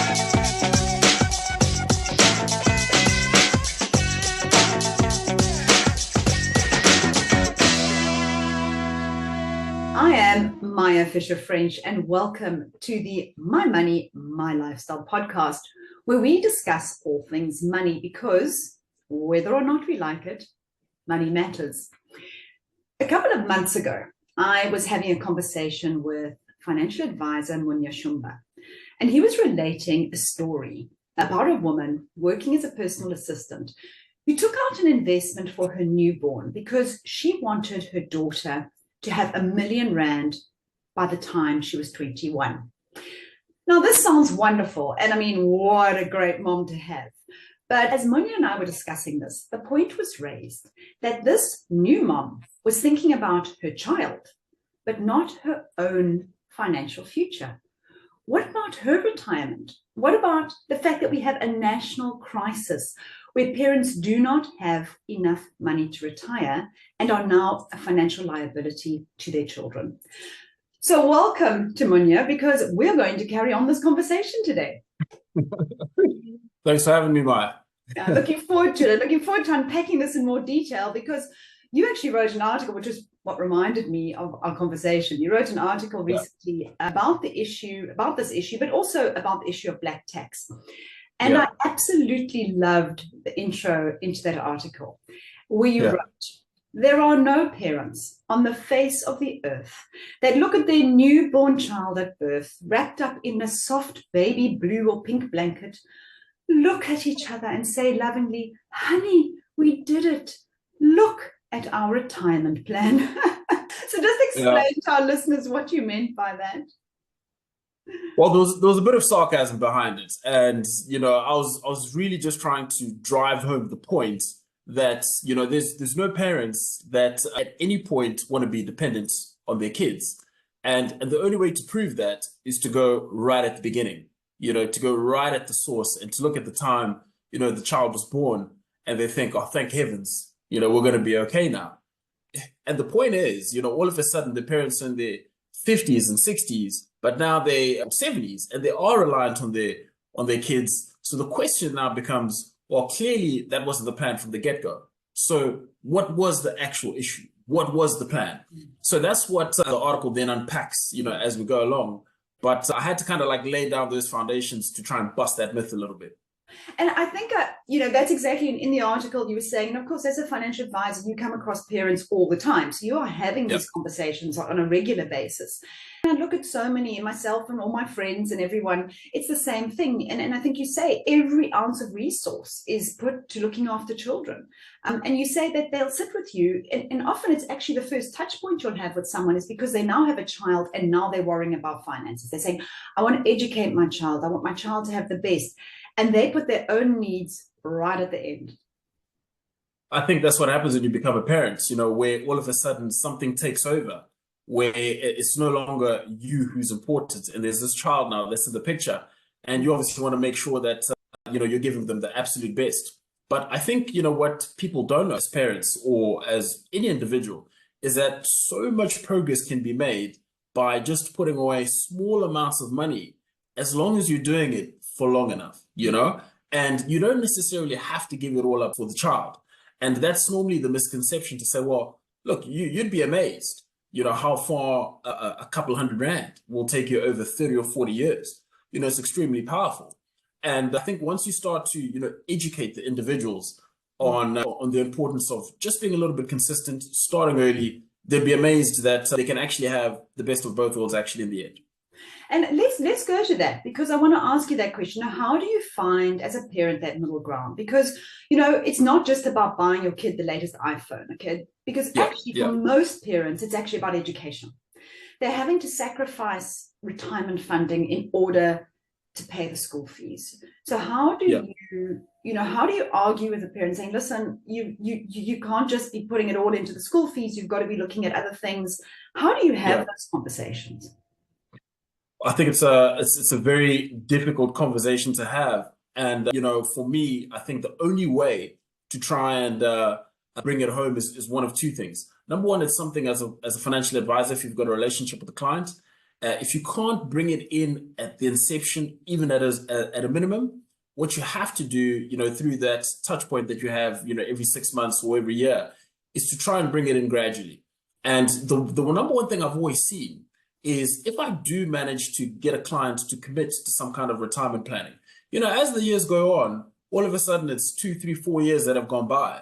I am Maya Fisher-French, and welcome to the My Money, My Lifestyle podcast, where we discuss all things money because whether or not we like it, money matters. A couple of months ago, I was having a conversation with financial advisor Munya Shumba, and he was relating a story about a woman working as a personal assistant who took out an investment for her newborn because she wanted her daughter to have R1 million by the time she was 21. Now, this sounds wonderful, and I mean, what a great mom to have. But as Munya and I were discussing this, the point was raised that this new mom was thinking about her child, but not her own financial future. What about her retirement? What about the fact that we have a national crisis where parents do not have enough money to retire and are now a financial liability to their children? So welcome to Munya, because we're going to carry on this conversation today. Thanks for having me, Maya. Looking forward to it. Looking forward to unpacking this in more detail, because you actually wrote an article, which is what reminded me of our conversation. You wrote an article recently about this issue, but also about the issue of black tax. And I absolutely loved the intro into that article, where you wrote, "There are no parents on the face of the earth that look at their newborn child at birth, wrapped up in a soft baby blue or pink blanket, look at each other and say lovingly, 'Honey, we did it. Look at our retirement plan.'" So just explain to our listeners what you meant by that. Well, there was a bit of sarcasm behind it, and I was really just trying to drive home the point that there's no parents that at any point want to be dependent on their kids, and the only way to prove that is to go right at the beginning, to go right at the source and to look at the time the child was born, and they think, oh, thank heavens, we're going to be okay now. And the point is, all of a sudden the parents are in their 50s and 60s, but now they're 70s, and they are reliant on their kids. So the question now becomes, well, clearly that wasn't the plan from the get-go. So what was the actual issue? What was the plan? So that's what the article then unpacks, as we go along. But I had to kind of lay down those foundations to try and bust that myth a little bit. And I think, that's exactly in the article you were saying. And of course, as a financial advisor, you come across parents all the time. So you are having these conversations on a regular basis. And I look at so many, myself and all my friends and everyone, it's the same thing. And I think you say every ounce of resource is put to looking after children. And you say that they'll sit with you. And often it's actually the first touch point you'll have with someone is because they now have a child and now they're worrying about finances. They're saying, I want to educate my child. I want my child to have the best. And they put their own needs right at the end. I think that's what happens when you become a parent, where all of a sudden something takes over, where it's no longer you who's important. And there's this child now that's in the picture. And you obviously want to make sure that, you're giving them the absolute best. But I think, what people don't know as parents or as any individual is that so much progress can be made by just putting away small amounts of money, as long as you're doing it for long enough, and you don't necessarily have to give it all up for the child. And that's normally the misconception to say, well, look, you'd be amazed, how far a couple $100 will take you over 30 or 40 years. It's extremely powerful. And I think once you start to, educate the individuals on the importance of just being a little bit consistent, starting early, they'd be amazed that they can actually have the best of both worlds actually in the end. And let's go to that, because I want to ask you that question. Now, how do you find as a parent that middle ground? Because, it's not just about buying your kid the latest iPhone, okay? Because actually for most parents, it's actually about education. They're having to sacrifice retirement funding in order to pay the school fees. So how do how do you argue with a parent saying, listen, you can't just be putting it all into the school fees. You've got to be looking at other things. How do you have those conversations? I think it's a very difficult conversation to have. And, for me, I think the only way to try and bring it home is one of two things. Number one, it's something as a financial advisor, if you've got a relationship with the client, If you can't bring it in at the inception, even at a minimum, what you have to do, through that touch point that you have, every 6 months or every year, is to try and bring it in gradually. And the number one thing I've always seen is if I do manage to get a client to commit to some kind of retirement planning, as the years go on, all of a sudden it's 2, 3, 4 years that have gone by.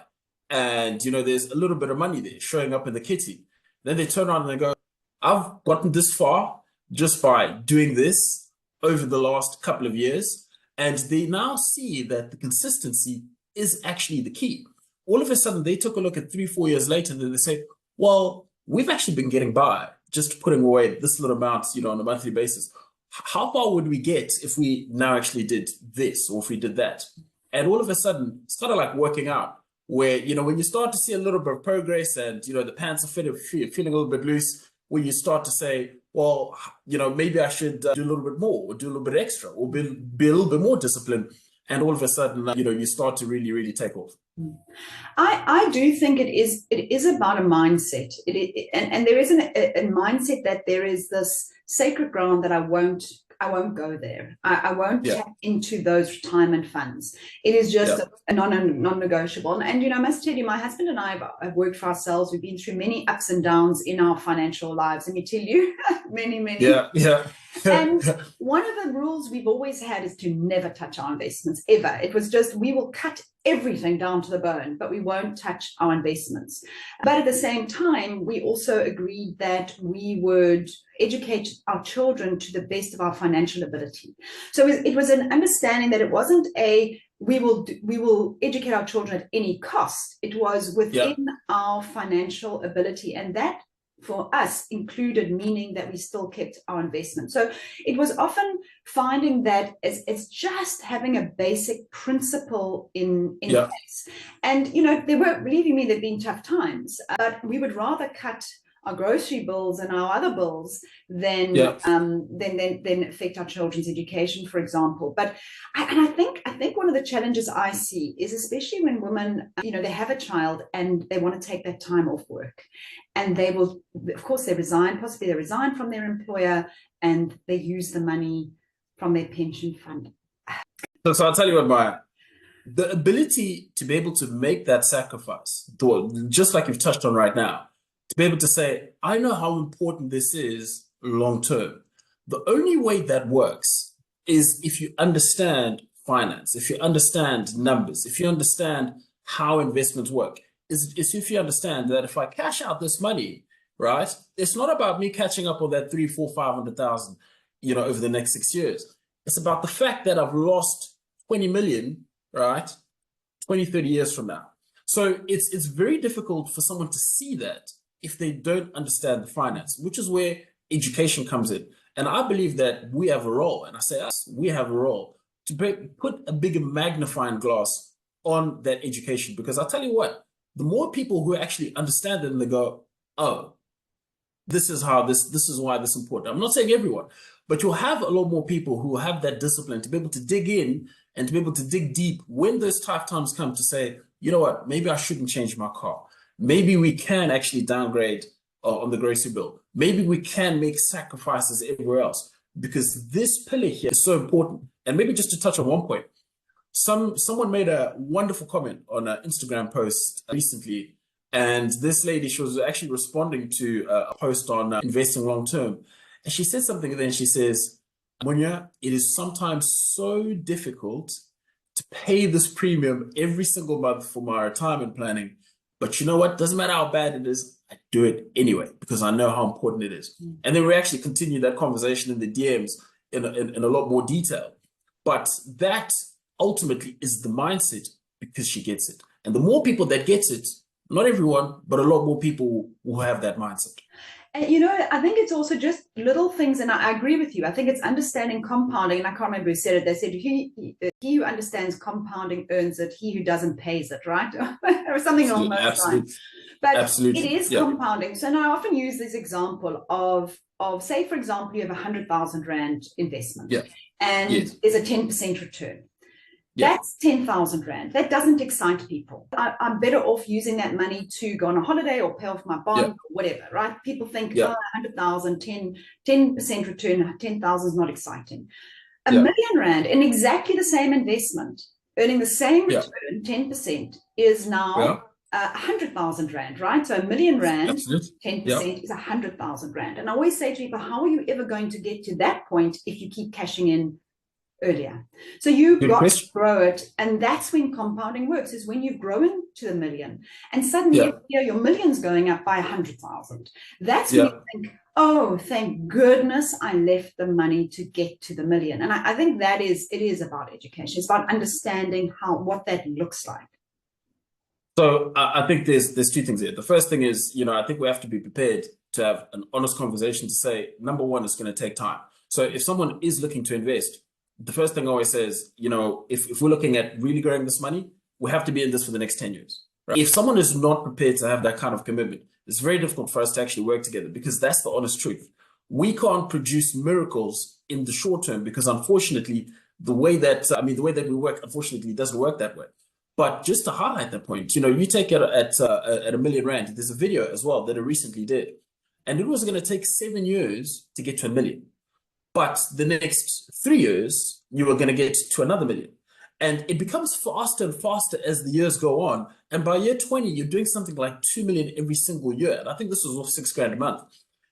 And, there's a little bit of money there showing up in the kitty. Then they turn around and they go, I've gotten this far just by doing this over the last couple of years. And they now see that the consistency is actually the key. All of a sudden, they took a look at 3, 4 years later, and they say, well, we've actually been getting by just putting away this little amount, on a monthly basis. How far would we get if we now actually did this, or if we did that? And all of a sudden, it's kind of like working out, where, when you start to see a little bit of progress and, the pants are feeling a little bit loose, where you start to say, well, maybe I should do a little bit more, or do a little bit extra, or be a little bit more disciplined. And all of a sudden, you start to really, really take off. I do think it is about a mindset. And there is a mindset that there is this sacred ground that I won't go there. I won't tap into those retirement funds. It is just a non-negotiable. And I must tell you, my husband and I have worked for ourselves. We've been through many ups and downs in our financial lives. Let me tell you, many. Yeah. And one of the rules we've always had is to never touch our investments, ever. It was just, we will cut everything down to the bone, but we won't touch our investments. But at the same time, we also agreed that we would educate our children to the best of our financial ability. So it was an understanding that it wasn't we will educate our children at any cost. It was within our financial ability, and that for us included meaning that we still kept our investment. So it was often finding that it's just having a basic principle in place. And, there were, believe you me, there've been tough times, but we would rather cut our grocery bills and our other bills than affect our children's education, for example. But I think one of the challenges I see is, especially when women, they have a child and they want to take that time off work, and they will, of course, possibly they resign from their employer, and they use the money from their pension fund. So I'll tell you what, Maya, the ability to be able to make that sacrifice, just like you've touched on right now, to be able to say, I know how important this is long term. The only way that works is if you understand finance, if you understand numbers, if you understand how investments work, is if you understand that if I cash out this money, right, it's not about me catching up on that 3, 4, 500,000, over the next 6 years. It's about the fact that I've lost 20 million, right, 20, 30 years from now. So it's very difficult for someone to see that if they don't understand the finance, which is where education comes in. And I believe that we have a role, and I say us, we have a role to put a bigger magnifying glass on that education. Because I'll tell you what, the more people who actually understand it and they go, oh, this is how this is why this is important. I'm not saying everyone, but you'll have a lot more people who have that discipline to be able to dig in and to be able to dig deep when those tough times come, to say, you know what, maybe I shouldn't change my car. Maybe we can actually downgrade on the grocery bill. Maybe we can make sacrifices everywhere else, because this pillar here is so important. And maybe just to touch on one point, someone made a wonderful comment on an Instagram post recently, and this lady, she was actually responding to a post on investing long term, and she said something, and then she says, Munya, it is sometimes so difficult to pay this premium every single month for my retirement planning. But you know what? Doesn't matter how bad it is, I do it anyway, because I know how important it is. And then we actually continue that conversation in the DMs in a lot more detail. But that ultimately is the mindset, because she gets it. And the more people that gets it, not everyone, but a lot more people will have that mindset. And, I think it's also just little things, and I agree with you. I think it's understanding compounding, and I can't remember who said it. They said, he who understands compounding earns it, he who doesn't pays it, right? Or something along those lines. But it is compounding. So now I often use this example of say, for example, you have 100,000 Rand investment, and there's a 10% return. Yeah. That's 10,000 Rand. That doesn't excite people. I'm better off using that money to go on a holiday or pay off my bond Yeah. or whatever, right? People think, Yeah. 100,000, 10% return, 10,000 is not exciting. A Yeah. million Rand in exactly the same investment, earning the same Yeah. return, 10%, is now Yeah. 100,000 Rand, right? So a million Rand, Absolutely. 10% Yeah. is 100,000 Rand. And I always say to people, how are you ever going to get to that point if you keep cashing in earlier? So you've Good got to question. grow it. And that's when compounding works, is when you've grown to a million and suddenly Yeah. every year your million's going up by 100,000. That's when Yeah. you think, oh, thank goodness I left the money to get to the million. And I think it is about education. It's about understanding what that looks like. So I think there's two things here. The first thing is, I think we have to be prepared to have an honest conversation to say, number one, it's going to take time. So if someone is looking to invest, the first thing I always say is, if we're looking at really growing this money, we have to be in this for the next 10 years. Right? If someone is not prepared to have that kind of commitment, it's very difficult for us to actually work together, because that's the honest truth. We can't produce miracles in the short term, because unfortunately, the way that we work, unfortunately, doesn't work that way. But just to highlight that point, you take it at a million Rand. There's a video as well that I recently did, and it was going to take 7 years to get to a million. But the next 3 years, you are going to get to another million. And it becomes faster and faster as the years go on. And by year 20, you're doing something like 2 million every single year. And I think this was off 6 grand a month.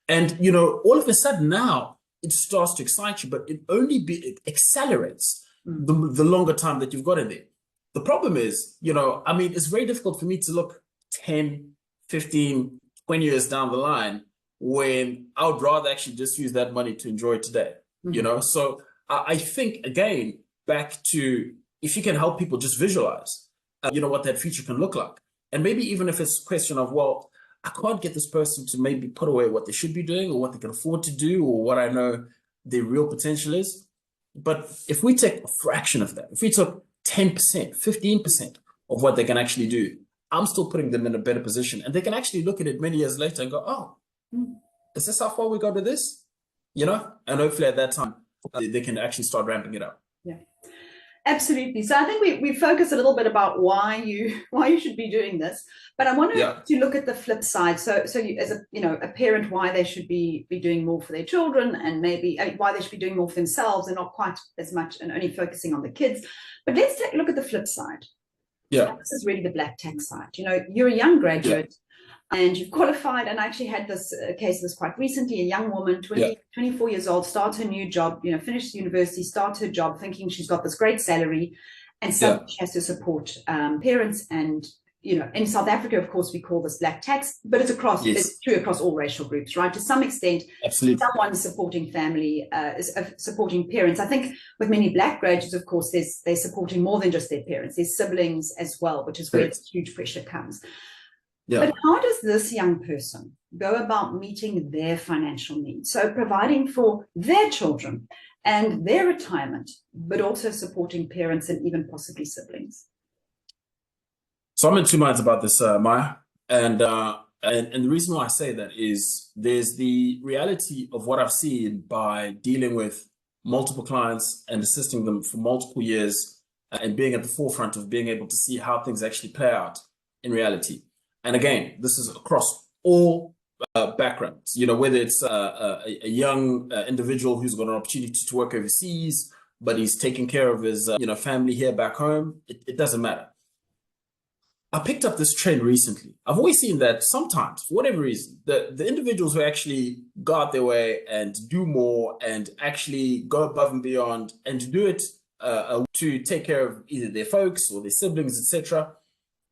And, all of a sudden now it starts to excite you, but it accelerates the longer time that you've got in there. The problem is, it's very difficult for me to look 10, 15, 20 years down the line when I would rather actually just use that money to enjoy today, So I think, again, back to, if you can help people just visualize, what that future can look like. And maybe even if it's a question of, well, I can't get this person to maybe put away what they should be doing or what they can afford to do or what I know their real potential is. But if we take a fraction of that, if we took 10%, 15% of what they can actually do, I'm still putting them in a better position. And they can actually look at it many years later and go, oh, is this how far we got to this? And hopefully at that time, they can actually start ramping it up. Yeah, absolutely. So I think we focus a little bit about why you should be doing this, but I wanted to look at the flip side. So you, as a parent, why they should be doing more for their children, and maybe why they should be doing more for themselves and not quite as much and only focusing on the kids. But let's take a look at the flip side. Yeah, this is really the black tax side. You're a young graduate. And you've qualified, and I actually had this case of this quite recently. A young woman, 24 years old, starts her new job, finishes university, starts her job thinking she's got this great salary, and suddenly she has to support parents. And, in South Africa, of course, we call this black tax, but it's true across all racial groups, right? To some extent, absolutely, someone supporting family, is supporting parents. I think with many black graduates, of course, they're supporting more than just their parents. There's siblings as well, which is where this huge pressure comes. Yeah. But how does this young person go about meeting their financial needs? So providing for their children and their retirement, but also supporting parents and even possibly siblings. So I'm in two minds about this, Maya. And the reason why I say that is there's the reality of what I've seen by dealing with multiple clients and assisting them for multiple years and being at the forefront of being able to see how things actually play out in reality. And again, this is across all backgrounds, whether it's a young individual who's got an opportunity to work overseas, but he's taking care of his family here back home. It doesn't matter. I picked up this trend recently. I've always seen that sometimes, for whatever reason, the individuals who actually go out their way and do more and actually go above and beyond and to do it to take care of either their folks or their siblings, etc.,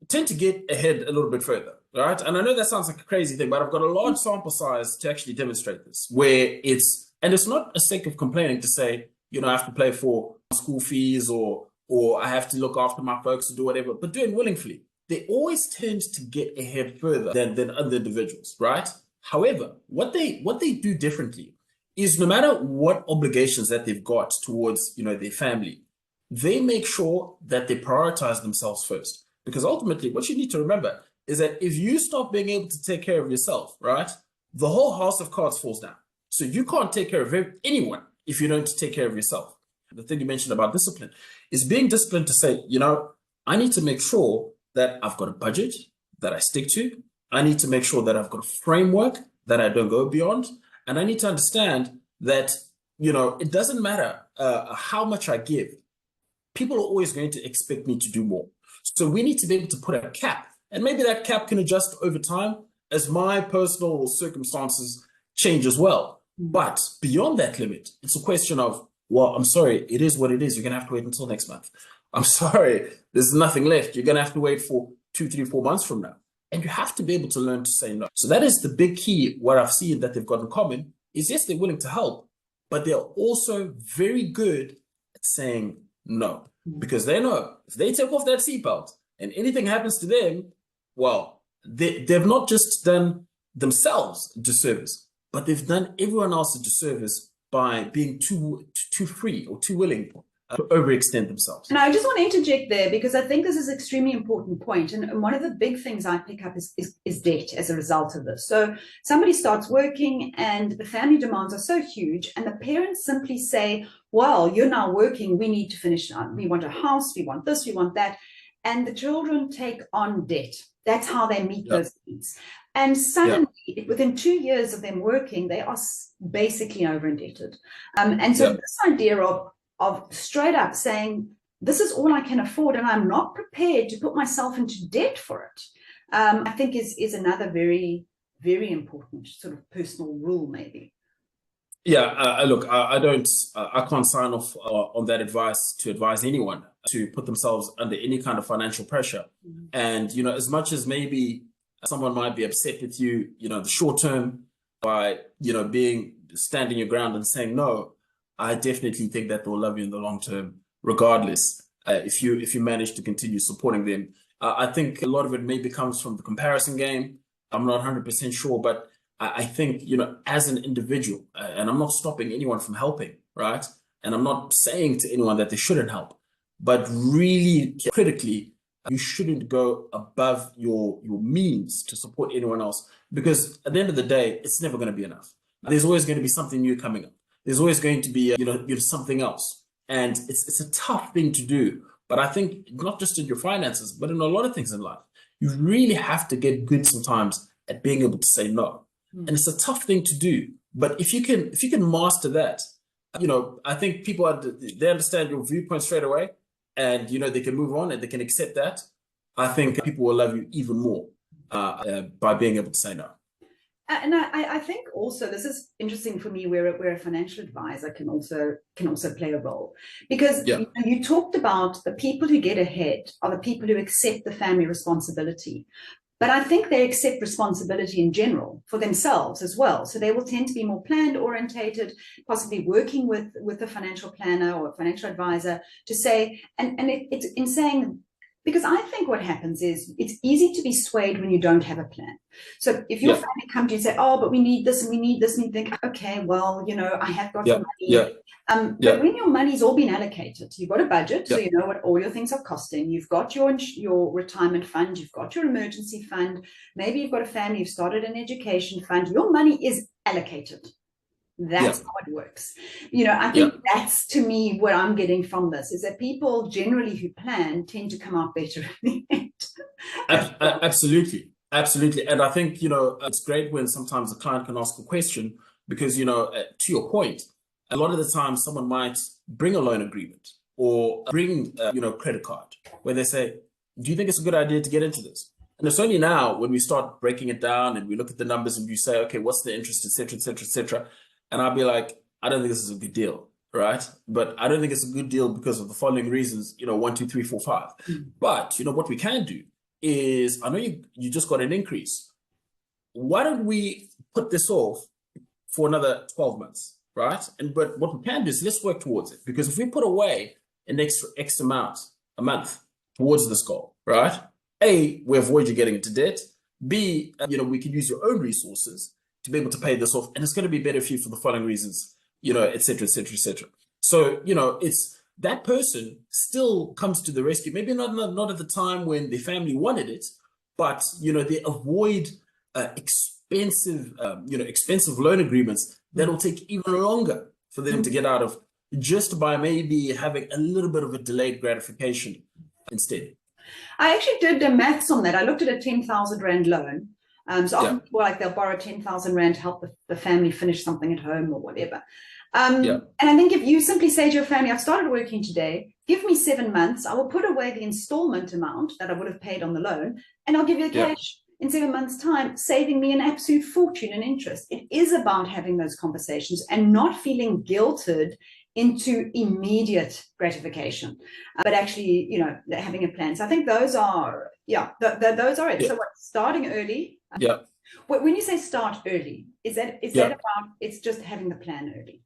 tend to get ahead a little bit further, right? And I know that sounds like a crazy thing, but I've got a large sample size to actually demonstrate this, where it's not a sake of complaining to say, I have to pay for school fees or I have to look after my folks or do whatever, but doing willingly. They always tend to get ahead further than other individuals, right? However, what they do differently is no matter what obligations that they've got towards, their family, they make sure that they prioritize themselves first. Because ultimately, what you need to remember is that if you stop being able to take care of yourself, right, the whole house of cards falls down. So you can't take care of anyone if you don't take care of yourself. the thing you mentioned about discipline is being disciplined to say, I need to make sure that I've got a budget that I stick to. I need to make sure that I've got a framework that I don't go beyond. And I need to understand that, it doesn't matter how much I give. People are always going to expect me to do more. So we need to be able to put a cap. And maybe that cap can adjust over time as my personal circumstances change as well. But beyond that limit, it's a question of, well, I'm sorry, it is what it is. You're going to have to wait until next month. I'm sorry, there's nothing left. You're going to have to wait for 2, 3, 4 months from now. And you have to be able to learn to say no. So that is the big key. What I've seen that they've got in common is, yes, they're willing to help, but they're also very good at saying no. Because they know if they take off that seatbelt and anything happens to them, well, they've not just done themselves a disservice, but they've done everyone else a disservice by being too free or too willing to overextend themselves. And I just want to interject there because I think this is an extremely important point. And one of the big things I pick up is debt as a result of this. So somebody starts working and the family demands are so huge and the parents simply say, well, you're now working, we need to finish, we want a house, we want this, we want that. And the children take on debt. That's how they meet those needs. And suddenly, within 2 years of them working, they are basically over indebted. And so this idea of straight up saying, this is all I can afford, and I'm not prepared to put myself into debt for it, I think is another very, very important sort of personal rule, maybe. Yeah, look, I can't sign off on that advice to advise anyone to put themselves under any kind of financial pressure. And, as much as maybe someone might be upset with you, the short term by, standing your ground and saying no, I definitely think that they'll love you in the long term, regardless, if you manage to continue supporting them. I think a lot of it maybe comes from the comparison game. I'm not 100% sure, but I think, as an individual, and I'm not stopping anyone from helping, right? And I'm not saying to anyone that they shouldn't help, but really critically, you shouldn't go above your means to support anyone else, because at the end of the day, it's never going to be enough. There's always going to be something new coming up. There's always going to be, something else. And it's a tough thing to do. But I think not just in your finances, but in a lot of things in life, you really have to get good sometimes at being able to say no. And it's a tough thing to do. But if you can master that, I think people they understand your viewpoint straight away, and they can move on and they can accept that. I think people will love you even more by being able to say no. And I think also this is interesting for me, where a financial advisor can also play a role, because you talked about the people who get ahead are the people who accept the family responsibility. But I think they accept responsibility in general for themselves as well. So they will tend to be more planned orientated, possibly working with a financial planner or a financial advisor to say, and it's in saying, because I think what happens is it's easy to be swayed when you don't have a plan. So if your family come to you and say, oh, but we need this and we need this, and you think, okay, well, I have got the money. But when your money's all been allocated, you've got a budget, so you know what all your things are costing. You've got your retirement fund, you've got your emergency fund. Maybe you've got a family, you've started an education fund. Your money is allocated. That's how it works. I think that's, to me, what I'm getting from this is that people generally who plan tend to come out better in the end. Absolutely. Absolutely. And I think, it's great when sometimes a client can ask a question because, to your point, a lot of the time someone might bring a loan agreement or bring, credit card where they say, do you think it's a good idea to get into this? And it's only now when we start breaking it down and we look at the numbers and you say, okay, what's the interest, et cetera, et cetera, et cetera. And I'll be like, I don't think this is a good deal, right? But I don't think it's a good deal because of the following reasons, 1, 2, 3, 4, 5. But, what we can do is, I know you just got an increase. Why don't we put this off for another 12 months, right? But what we can do is let's work towards it. Because if we put away an extra X amount a month towards this goal, right? A, we avoid you getting into debt. B, we can use your own resources to be able to pay this off, and it's going to be better for you for the following reasons, et cetera, et cetera, et cetera. So, it's that person still comes to the rescue. Maybe not at the time when the family wanted it, but, they avoid expensive loan agreements that will take even longer for them to get out of just by maybe having a little bit of a delayed gratification instead. I actually did the maths on that. I looked at a 10,000 Rand loan. So often people like they'll borrow 10,000 Rand to help the family finish something at home or whatever. And I think if you simply say to your family, I've started working today, give me 7 months, I will put away the installment amount that I would have paid on the loan, and I'll give you the cash in 7 months' time, saving me an absolute fortune in interest. It is about having those conversations and not feeling guilted into immediate gratification, but actually, you know, having a plan. So I think those are, those are it. So what, starting early? When you say start early, is that about, it's just having the plan early?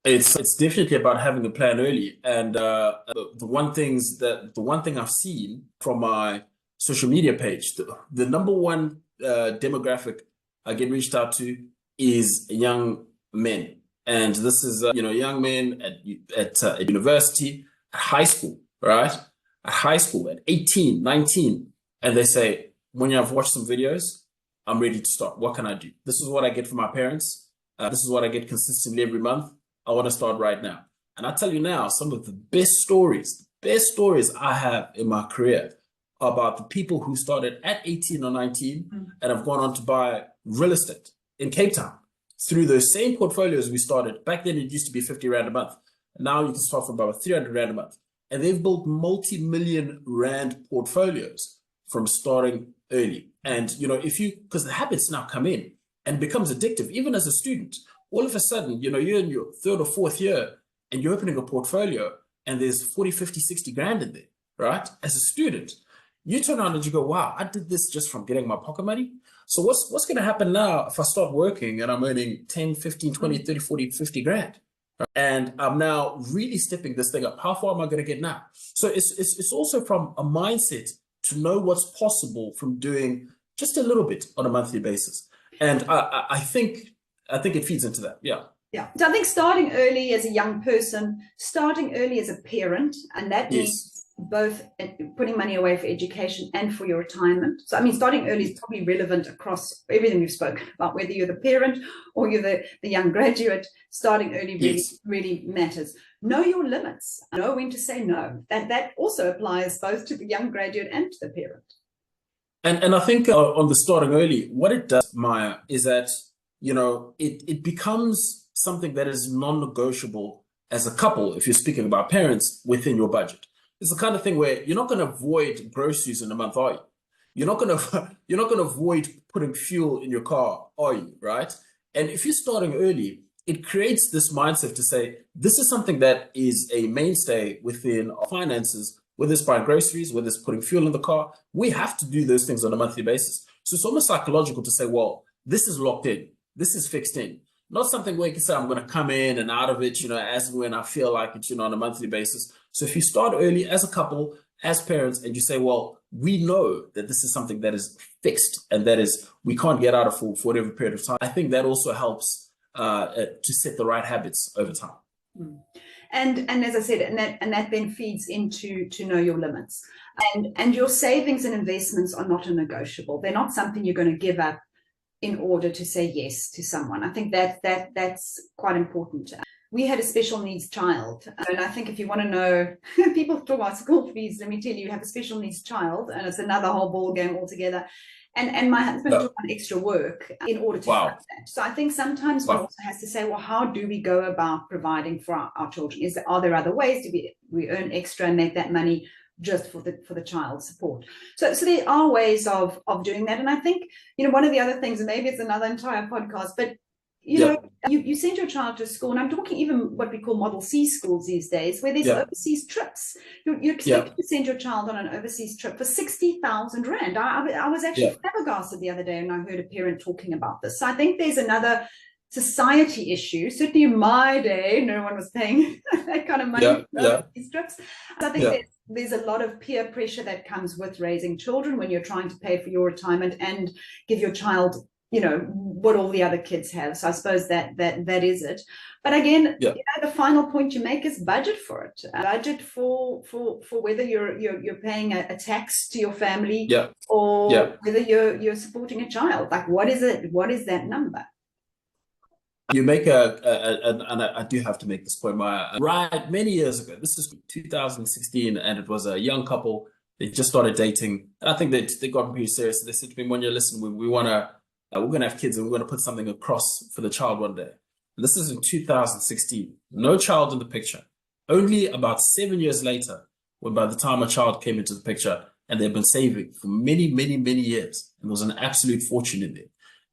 It's definitely about having a plan early. And the one thing I've seen from my social media page, the number one demographic I get reached out to is young men. And this is, young men at university, at high school, right? At high school, at 18, 19. And they say, Munya, I've watched some videos, I'm ready to start. What can I do? This is what I get from my parents. This is what I get consistently every month. I want to start right now. And I tell you now, some of the best stories I have in my career are about the people who started at 18 or 19 and have gone on to buy real estate in Cape Town through those same portfolios we started. Back then, it used to be 50 Rand a month. Now you can start from about 300 Rand a month. And they've built multi-million Rand portfolios from starting early. And, because the habits now come in and becomes addictive, even as a student. All of a sudden, you're in your third or fourth year and you're opening a portfolio and there's 40, 50, 60 grand in there, right? As a student, you turn around and you go, wow, I did this just from getting my pocket money. So what's going to happen now if I start working and I'm earning 10, 15, 20, 30, 40, 50 grand? And I'm now really stepping this thing up. How far am I going to get now? So it's also from a mindset to know what's possible from doing just a little bit on a monthly basis. And I think it feeds into that. Yeah. So I think starting early as a young person, starting early as a parent, and that means both putting money away for education and for your retirement. So, I mean, starting early is probably relevant across everything we've spoken about, whether you're the parent or you're the young graduate. Starting early really matters. Know your limits. Know when to say no. That also applies both to the young graduate and to the parent. And I think on the starting early, what it does, Maya, is that it becomes something that is non-negotiable as a couple, if you're speaking about parents, within your budget. It's the kind of thing where you're not going to avoid groceries in a month, are you? You're not going to avoid putting fuel in your car, are you? Right? And if you're starting early, it creates this mindset to say, this is something that is a mainstay within our finances, whether it's buying groceries, whether it's putting fuel in the car. We have to do those things on a monthly basis. So it's almost psychological to say, well, this is locked in. This is fixed in. Not something where you can say, I'm going to come in and out of it, as and when I feel like it, on a monthly basis. So if you start early as a couple, as parents, and you say, well, we know that this is something that is fixed and that is, we can't get out of for whatever period of time. I think that also helps to set the right habits over time. And as I said, and that then feeds into to know your limits. And your savings and investments are not a negotiable. They're not something you're going to give up in order to say yes to someone. I think that's quite important. We had a special needs child, and I think if you want to know, people talk about school fees, let me tell you, you have a special needs child, and it's another whole ball game altogether. And my husband took on extra work in order to fund that. So I think sometimes one also has to say, well, how do we go about providing for our children? Are there other ways? Do we earn extra and make that money just for the child's support? So there are ways of doing that. And I think, one of the other things, and maybe it's another entire podcast, but you send your child to school, and I'm talking even what we call Model C schools these days, where there's overseas trips. You expect to send your child on an overseas trip for 60,000 Rand. I was actually flabbergasted the other day when I heard a parent talking about this. So I think there's another society issue. Certainly in my day, no one was paying that kind of money for these trips. So I think there's a lot of peer pressure that comes with raising children when you're trying to pay for your retirement and give your child what all the other kids have. So I suppose that is it. But again, the final point you make is budget for it. Budget for whether you're paying a tax to your family or whether you're supporting a child. Like, what is it? What is that number? You make and I do have to make this point, Maya. Right, many years ago, this is 2016, and it was a young couple. They just started dating. And I think they got pretty serious. They said to me, Munya, listen, we want to, we're going to have kids and we're going to put something across for the child one day. And this is in 2016. No child in the picture. Only about 7 years later, when by the time a child came into the picture, and they've been saving for many, many, many years. And there was an absolute fortune in there.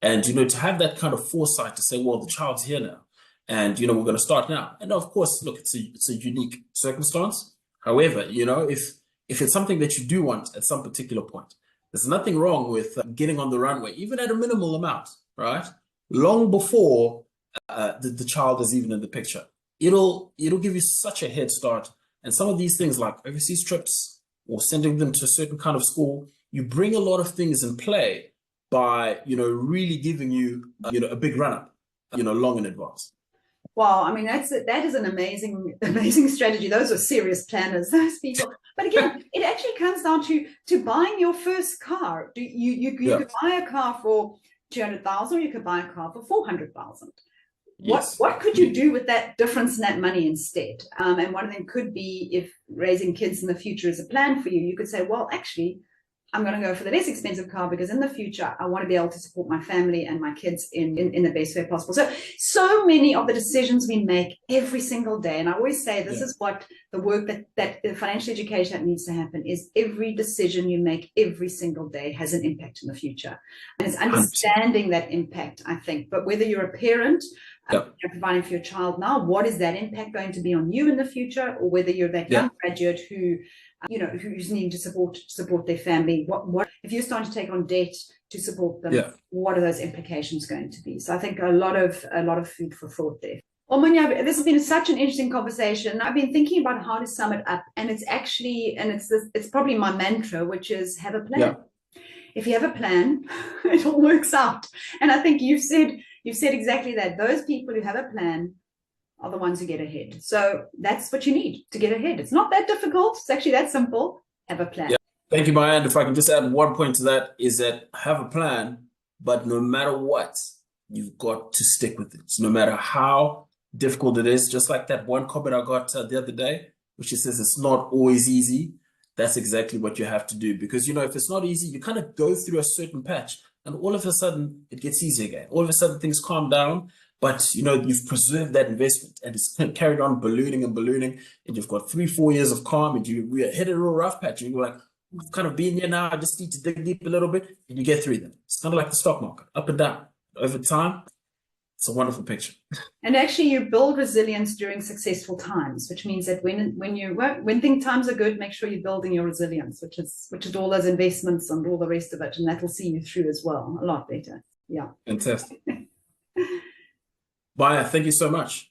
And, to have that kind of foresight to say, well, the child's here now. And, we're going to start now. And of course, look, it's a unique circumstance. However, if it's something that you do want at some particular point, there's nothing wrong with getting on the runway, even at a minimal amount, right? Long before the child is even in the picture. It'll give you such a head start. And some of these things like overseas trips, or sending them to a certain kind of school, you bring a lot of things in play by, really giving you, a big run up, long in advance. Wow, I mean, that is an amazing strategy. Those are serious planners, those people. But again, it actually comes down to buying your first car. You could buy a car for 200,000, or you could buy a car for 400,000. Yes. What could you do with that difference in that money instead? And one of them could be, if raising kids in the future is a plan for you, you could say, well, actually, I'm going to go for the less expensive car because in the future, I want to be able to support my family and my kids in the best way possible. So many of the decisions we make every single day, and I always say this is what the work that the financial education that needs to happen is, every decision you make every single day has an impact in the future. And it's understanding 100%. That impact, I think. But whether you're a parent, you're providing for your child now, what is that impact going to be on you in the future? Or whether you're that young graduate who's needing to support their family, what if you're starting to take on debt to support them, what are those implications going to be? So I think a lot of food for thought there. Well, Munya, this has been such an interesting conversation. I've been thinking about how to sum it up, and it's probably my mantra, which is have a plan. If you have a plan, it all works out. And I think you've said exactly that. Those people who have a plan are the ones who get ahead. So that's what you need to get ahead. It's not that difficult. It's actually that simple. Have a plan. Thank you, Maya. And if I can just add one point to that, is that have a plan, but no matter what, you've got to stick with it. So no matter how difficult it is, just like that one comment I got the other day, which says it's not always easy. That's exactly what you have to do. Because, if it's not easy, you kind of go through a certain patch and all of a sudden it gets easy again. All of a sudden things calm down, but, you've preserved that investment and it's carried on ballooning and ballooning. And you've got 3-4 years of calm and you hit a real rough patch. And you're like, I've kind of been here now. I just need to dig deep a little bit. And you get through them. It's kind of like the stock market, up and down. Over time, it's a wonderful picture. And actually, you build resilience during successful times, which means that when times are good, make sure you're building your resilience, which is all those investments and all the rest of it, and that will see you through as well a lot better. Yeah. Fantastic. Maya, thank you so much.